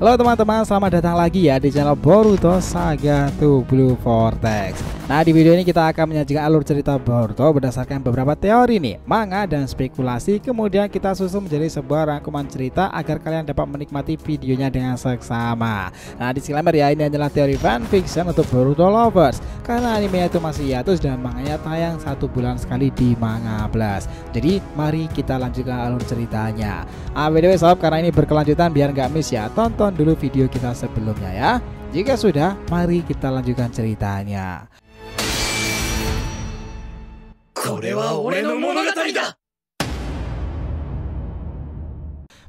Halo teman-teman, selamat datang lagi ya di channel Boruto Saga to Blue Vortex. Nah, di video ini kita akan menyajikan alur cerita Boruto berdasarkan beberapa teori nih, manga dan spekulasi. Kemudian kita susun menjadi sebuah rangkuman cerita agar kalian dapat menikmati videonya dengan seksama. Nah, disclaimer ya, ini adalah teori fanfiction untuk Boruto lovers karena animenya itu masih hiatus dan manganya tayang 1 bulan sekali di Manga Plus. Jadi mari kita lanjutkan alur ceritanya. By the way sob, karena ini berkelanjutan biar nggak miss ya, tonton dulu video kita sebelumnya ya. Jika sudah, mari kita lanjutkan ceritanya.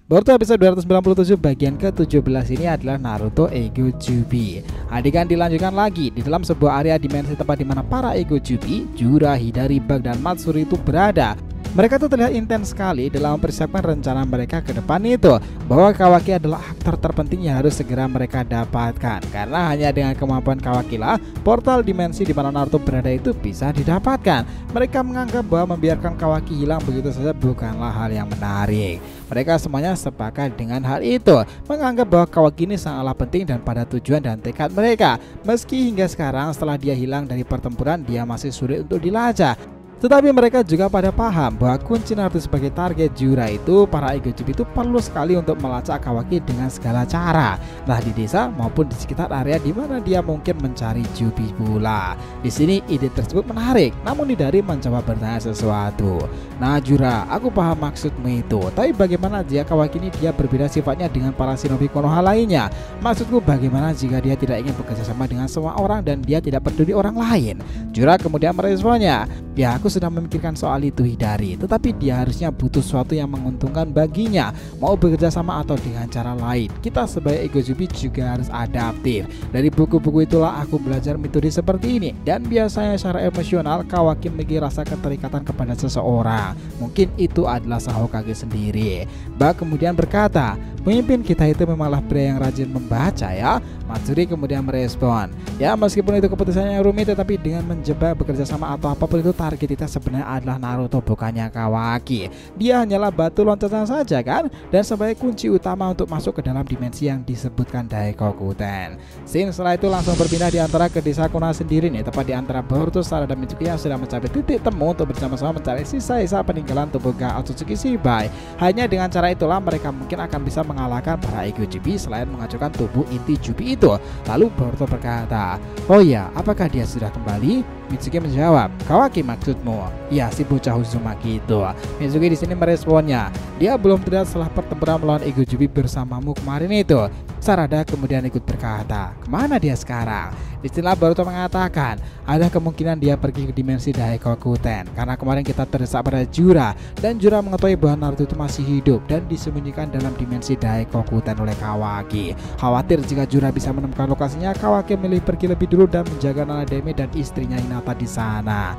Boruto episode 297 bagian ke-17 ini adalah Naruto Ego Jubi. Adegan dilanjutkan lagi di dalam sebuah area dimensi tempat di mana para Ego Jubi, Jura, Hidari, Bug, dan Matsuri itu berada. Mereka tuh terlihat intens sekali dalam mempersiapkan rencana mereka ke depan itu, bahwa Kawaki adalah aktor terpenting yang harus segera mereka dapatkan, karena hanya dengan kemampuan Kawaki lah portal dimensi di mana Naruto berada itu bisa didapatkan. Mereka menganggap bahwa membiarkan Kawaki hilang begitu saja bukanlah hal yang menarik. Mereka semuanya sepakat dengan hal itu, menganggap bahwa Kawaki ini sangatlah penting dan pada tujuan dan tekad mereka. Meski hingga sekarang setelah dia hilang dari pertempuran, dia masih sulit untuk dilacak. Tetapi mereka juga pada paham bahwa kunci Naruto sebagai target Jura itu, para Ego Jubi itu perlu sekali untuk melacak Kawaki dengan segala cara, entah di desa maupun di sekitar area di mana dia mungkin mencari Jubi pula. Di sini ide tersebut menarik, namun Hidari mencoba bertanya sesuatu. Nah Jura, aku paham maksudmu itu, tapi bagaimana jika Kawaki ini dia berbeda sifatnya dengan para shinobi Konoha lainnya? Maksudku bagaimana jika dia tidak ingin bekerja sama dengan semua orang dan dia tidak peduli orang lain? Jura kemudian meresponnya, ya aku sedang memikirkan soal itu Hidari, tetapi dia harusnya butuh sesuatu yang menguntungkan baginya, mau bekerja sama atau dengan cara lain. Kita sebagai Ego Jubi juga harus adaptif. Dari buku-buku itulah aku belajar metode seperti ini, dan biasanya secara emosional Kawaki memiliki rasa keterikatan kepada seseorang. Mungkin itu adalah Hokage sendiri. Bak kemudian berkata, pemimpin kita itu memanglah pria yang rajin membaca ya. Matsuri kemudian merespon, ya meskipun itu keputusannya rumit, tetapi dengan menjebak bekerja sama atau apapun itu, target kita sebenarnya adalah Naruto bukannya Kawaki. Dia hanyalah batu loncatan saja kan, dan sebagai kunci utama untuk masuk ke dalam dimensi yang disebutkan Daikokuten. Scene setelah itu langsung berpindah di antara ke desa Konoha sendiri nih, tepat di antara Boruto, Sarada, dan Mitsuki yang sudah mencapai titik temu untuk bersama-sama mencari sisa-sisa peninggalan tubuh Ga Otsutsuki Shibai. Hanya dengan cara itulah mereka mungkin akan bisa mengalahkan para Ego Jubi selain menghancurkan tubuh inti Jubi itu. Lalu Boruto berkata, oh ya, apakah dia sudah kembali? Mitsuki menjawab, Kawaki maksudmu? Ya, si bocah Uzumaki itu. Mitsuki di sini meresponnya, dia belum terlihat setelah pertempuran melawan Ego Jubi bersamamu kemarin itu. Sarada kemudian ikut berkata, kemana dia sekarang? Istilah Boruto mengatakan, ada kemungkinan dia pergi ke dimensi Daikokuten karena kemarin kita terdesak pada Jura, dan Jura mengetahui bahwa Naruto itu masih hidup dan disembunyikan dalam dimensi Daikokuten oleh Kawaki. Khawatir jika Jura bisa menemukan lokasinya, Kawaki memilih pergi lebih dulu dan menjaga Nanademe dan istrinya Hinata di sana.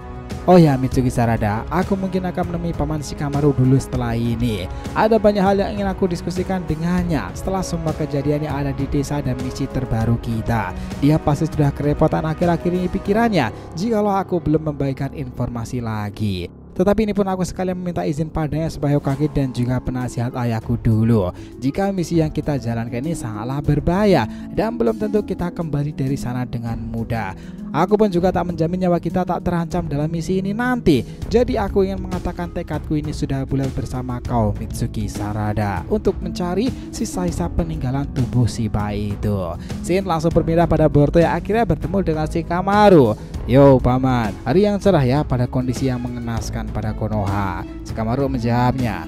Oh ya Mitsuki Sarada, aku mungkin akan menemui Paman Shikamaru dulu setelah ini. Ada banyak hal yang ingin aku diskusikan dengannya setelah semua kejadian yang ada di desa dan misi terbaru kita. Dia pasti sudah kerepotan akhir-akhir ini pikirannya jikalau aku belum membagikan informasi lagi. Tetapi ini pun aku sekalian meminta izin padanya sebagai Hokage dan juga penasihat ayahku dulu. Jika misi yang kita jalankan ini sangatlah berbahaya dan belum tentu kita kembali dari sana dengan mudah. Aku pun juga tak menjamin nyawa kita tak terancam dalam misi ini nanti. Jadi aku ingin mengatakan tekadku ini sudah bulat bersama kau Mitsuki Sarada untuk mencari sisa-sisa peninggalan tubuh Shibai itu. Scene langsung berpindah pada Boruto yang akhirnya bertemu dengan Shikamaru. Yo paman, hari yang cerah ya pada kondisi yang mengenaskan pada Konoha. Shikamaru menjawabnya,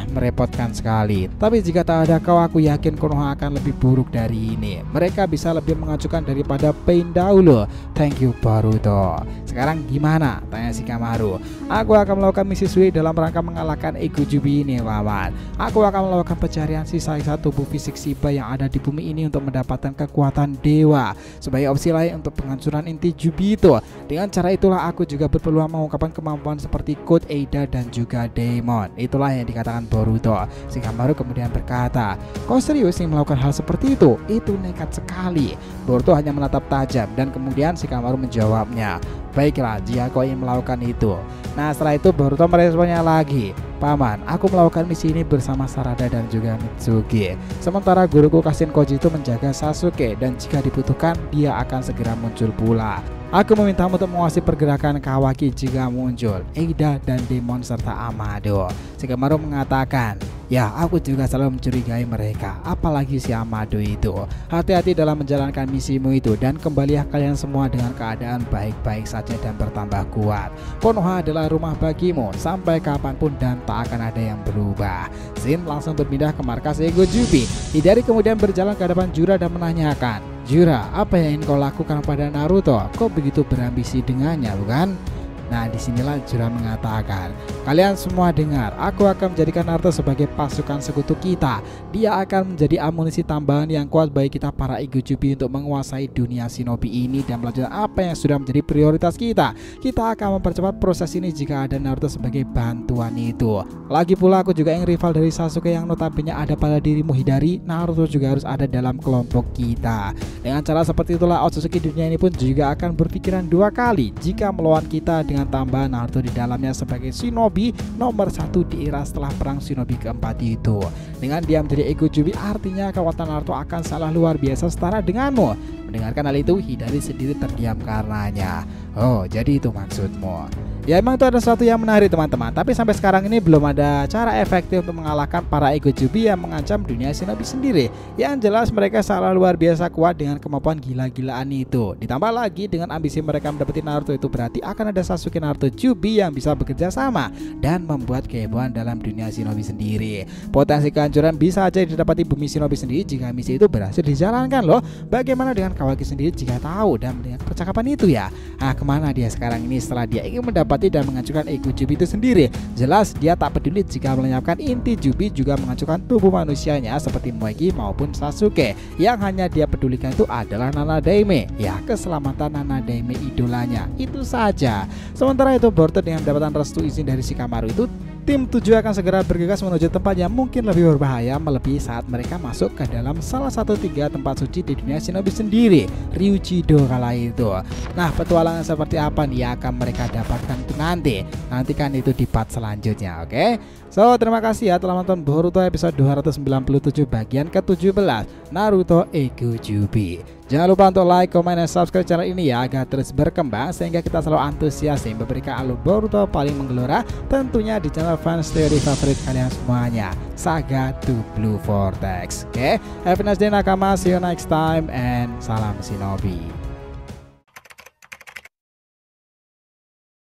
merepotkan sekali. Tapi jika tak ada kau, aku yakin Konoha akan lebih buruk dari ini. Mereka bisa lebih mengacuhkan daripada Pain dahulu. Thank you Boruto. Sekarang gimana? Tanya Shikamaru. Aku akan melakukan misi sulit dalam rangka mengalahkan Ego Jubi ini lawan. Aku akan melakukan pencarian sisa-sisa tubuh fisik Shibai yang ada di bumi ini untuk mendapatkan kekuatan dewa sebagai opsi lain untuk penghancuran inti Jubi itu. Dengan cara itulah aku juga berpeluang mengungkapkan kemampuan seperti Code Eida dan juga Daemon. Itulah yang dikatakan Boruto. Shikamaru kemudian berkata, kau serius ingin melakukan hal seperti itu? Itu nekat sekali. Boruto hanya menatap tajam dan kemudian Shikamaru menjawabnya, baiklah jika kau ingin melakukan itu. Nah setelah itu Boruto meresponnya lagi, "Paman, aku melakukan misi ini bersama Sarada dan juga Mitsuki. Sementara guruku Kashin Koji itu menjaga Sasuke dan jika dibutuhkan dia akan segera muncul pula. Aku memintamu untuk menguasai pergerakan Kawaki jika muncul Eida dan Demon serta Amado." Shikamaru mengatakan, "Ya, aku juga selalu mencurigai mereka, apalagi si Amado itu. Hati-hati dalam menjalankan misimu itu dan kembalilah kalian semua dengan keadaan baik-baik saja dan bertambah kuat. Konoha adalah rumah bagimu sampai kapanpun dan tak akan ada yang berubah." Shin langsung berpindah ke markas Eiko Jubi. Hidari kemudian berjalan ke hadapan Jura dan menanyakan, "Jura, apa yang ingin kau lakukan pada Naruto? Kau begitu berambisi dengannya, bukan?" Nah, disinilah Jura mengatakan, "Kalian semua dengar, aku akan menjadikan Naruto sebagai pasukan sekutu kita. Dia akan menjadi amunisi tambahan yang kuat bagi kita para Igojubi untuk menguasai dunia shinobi ini dan melanjutkan apa yang sudah menjadi prioritas kita. Kita akan mempercepat proses ini jika ada Naruto sebagai bantuan itu. Lagi pula aku juga ingin rival dari Sasuke yang notabene ada pada dirimu Hidari, Naruto juga harus ada dalam kelompok kita. Dengan cara seperti itulah Otsutsuki dunia ini pun juga akan berpikiran dua kali jika melawan kita dengan tambahan Naruto di dalamnya sebagai shinobi nomor 1 di era setelah perang shinobi keempat itu. Dengan dia menjadi Igojubi artinya kekuatan Naruto akan sangat luar biasa setara denganmu." Mendengarkan hal itu, Hidari sendiri terdiam karenanya. "Oh, jadi itu maksudmu." Ya, emang itu ada sesuatu yang menarik teman-teman, tapi sampai sekarang ini belum ada cara efektif untuk mengalahkan para Igojubi yang mengancam dunia shinobi sendiri. Yang jelas mereka sangat luar biasa kuat dengan kemampuan gila-gilaan itu. Ditambah lagi dengan ambisi mereka mendapati Naruto, itu berarti akan ada Sasuke Naruto Jubi yang bisa bekerja sama dan membuat kehebohan dalam dunia shinobi sendiri. Potensi kehancuran bisa aja didapati bumi shinobi sendiri jika misi itu berhasil dijalankan loh. Bagaimana dengan Kawaki sendiri jika tahu dan mendengar percakapan itu ya? Nah, kemana dia sekarang ini setelah dia ingin mendapat dan menghancurkan Eiko Jubi itu sendiri? Jelas dia tak peduli jika melenyapkan inti Jubi juga menghancurkan tubuh manusianya seperti Moegi maupun Sasuke. Yang hanya dia pedulikan itu adalah Nana Daime, ya keselamatan Nana Daime idolanya, itu saja. Sementara itu Boruto dengan mendapatkan restu izin dari Shikamaru itu, tim 7 akan segera bergegas menuju tempat yang mungkin lebih berbahaya melebihi saat mereka masuk ke dalam salah satu 3 tempat suci di dunia shinobi sendiri, Ryujido kala itu. Nah, petualangan seperti apa nih yang akan mereka dapatkan itu nantikan itu di part selanjutnya, oke? So, terima kasih ya telah menonton Boruto episode 297 bagian ke-17 Naruto Eiko Jubi. Jangan lupa untuk like, komen, dan subscribe channel ini ya agar terus berkembang sehingga kita selalu antusias memberikan alur Boruto paling menggelora tentunya di channel fans teori favorit kalian semuanya, Saga to Blue Vortex. Oke, have a nice day nakama, see you next time and salam shinobi.